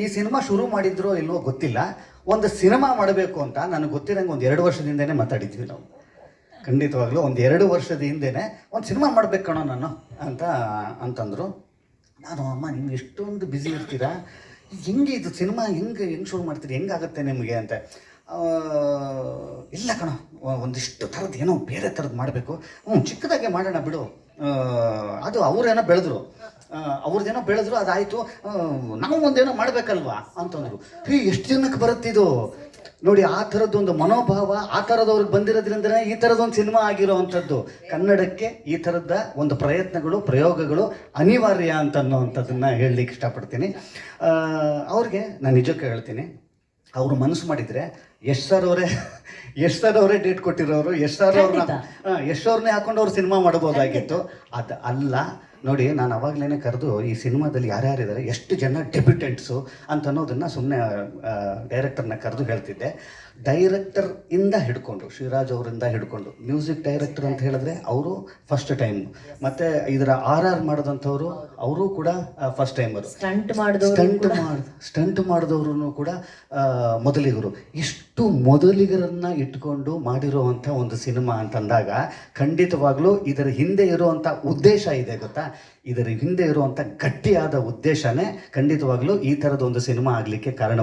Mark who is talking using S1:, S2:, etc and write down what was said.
S1: ಈ ಸಿನಿಮಾ ಶುರು ಮಾಡಿದ್ರೋ ಇಲ್ವೋ ಗೊತ್ತಿಲ್ಲ. ಒಂದು ಸಿನಿಮಾ ಮಾಡಬೇಕು ಅಂತ ನನಗೆ ಗೊತ್ತಿರಂಗೆ ಒಂದು 2 ವರ್ಷದಿಂದನೇ ಮಾತಾಡಿದ್ವಿ ನಾವು. ಖಂಡಿತವಾಗ್ಲೂ ಒಂದು 2 ವರ್ಷದ ಹಿಂದೆನೇ ಒಂದು ಸಿನಿಮಾ ಮಾಡ್ಬೇಕು ಕಣೋ ನಾನು ಅಂತಂದರು. ನಾನು ಅಮ್ಮ ನಿಮ್ಗೆ ಎಷ್ಟೊಂದು ಬ್ಯುಸಿ ಇರ್ತೀರಾ, ಹೆಂಗೆ ಇದು ಸಿನಿಮಾ ಹೆಂಗೆ ಶುರು ಮಾಡ್ತೀರಿ, ಹೆಂಗಾಗುತ್ತೆ ನಿಮಗೆ ಅಂತ. ಇಲ್ಲ ಕಣೋ, ಒಂದಿಷ್ಟು ಥರದ್ದು ಏನೋ ಬೇರೆ ಥರದ್ದು ಮಾಡಬೇಕು. ಚಿಕ್ಕದಾಗೆ ಮಾಡೋಣ ಬಿಡು. ಅದು ಅವ್ರೇನೋ ಬೆಳೆದ್ರು ಅದಾಯಿತು, ನಾವು ಒಂದೇನೋ ಮಾಡಬೇಕಲ್ವಾ ಅಂತಂದರು. ಎಷ್ಟು ಜನಕ್ಕೆ ಬರುತ್ತಿದ್ದು ನೋಡಿ. ಆ ಥರದ್ದೊಂದು ಮನೋಭಾವ ಆ ಥರದವ್ರಿಗೆ ಬಂದಿರೋದ್ರಿಂದನೇ ಈ ಥರದೊಂದು ಸಿನಿಮಾ ಆಗಿರೋ ಅಂಥದ್ದು. ಕನ್ನಡಕ್ಕೆ ಈ ಥರದ ಒಂದು ಪ್ರಯೋಗಗಳು ಅನಿವಾರ್ಯ ಅನ್ನೋವಂಥದ್ದನ್ನು ಹೇಳಲಿಕ್ಕೆ ಇಷ್ಟಪಡ್ತೀನಿ. ಅವ್ರಿಗೆ ನಾನು ನಿಜಕ್ಕೆ ಹೇಳ್ತೀನಿ, ಅವರು ಮನಸ್ಸು ಮಾಡಿದರೆ ಯಶ್ ಸರ್ ಅವರೇ ಡೇಟ್ ಕೊಟ್ಟಿರೋರು, ಯಶ್ ಅವ್ರನ್ನೇ ಹಾಕೊಂಡು ಅವ್ರು ಸಿನಿಮಾ ಮಾಡ್ಬೋದಾಗಿತ್ತು. ಅದು ಅಲ್ಲ ನೋಡಿ. ನಾನು ಅವಾಗಲೇ ಕರೆದು ಈ ಸಿನಿಮಾದಲ್ಲಿ ಯಾರ್ಯಾರಿದ್ದಾರೆ, ಎಷ್ಟು ಜನ ಡೆಬ್ಯೂಟೆಂಟ್ಸು ಅಂತ ಅನ್ನೋದನ್ನು ಸುಮ್ಮನೆ ಡೈರೆಕ್ಟರ್ನ ಕರೆದು ಹೇಳ್ತಿದ್ದೆ. ಡೈರೆಕ್ಟರ್ ಇಂದ ಹಿಡ್ಕೊಂಡು ಶ್ರೀರಾಜ್ ಅವರಿಂದ ಹಿಡ್ಕೊಂಡು ಮ್ಯೂಸಿಕ್ ಡೈರೆಕ್ಟರ್ ಅಂತ ಹೇಳಿದ್ರೆ ಅವರು ಫಸ್ಟ್ ಟೈಮ್, ಮತ್ತು ಇದರ RR ಮಾಡಿದಂಥವ್ರು ಅವರು ಕೂಡ ಫಸ್ಟ್ ಟೈಮರು, ಸ್ಟಂಟ್ ಮಾಡಿದವರು ಕೂಡ ಮೊದಲಿಗರು. ಇಷ್ಟು ಮೊದಲಿಗರನ್ನು ಇಟ್ಕೊಂಡು ಮಾಡಿರುವಂಥ ಒಂದು ಸಿನಿಮಾ ಅಂತಂದಾಗ ಖಂಡಿತವಾಗ್ಲೂ ಇದರ ಹಿಂದೆ ಇರುವಂಥ ಉದ್ದೇಶ ಇದೆ ಗೊತ್ತಾ. ಇದರ ಹಿಂದೆ ಇರುವಂಥ ಗಟ್ಟಿಯಾದ ಉದ್ದೇಶನೇ ಖಂಡಿತವಾಗ್ಲೂ ಈ ಥರದ ಒಂದು ಸಿನಿಮಾ ಆಗಲಿಕ್ಕೆ ಕಾರಣವಾಗಿದೆ.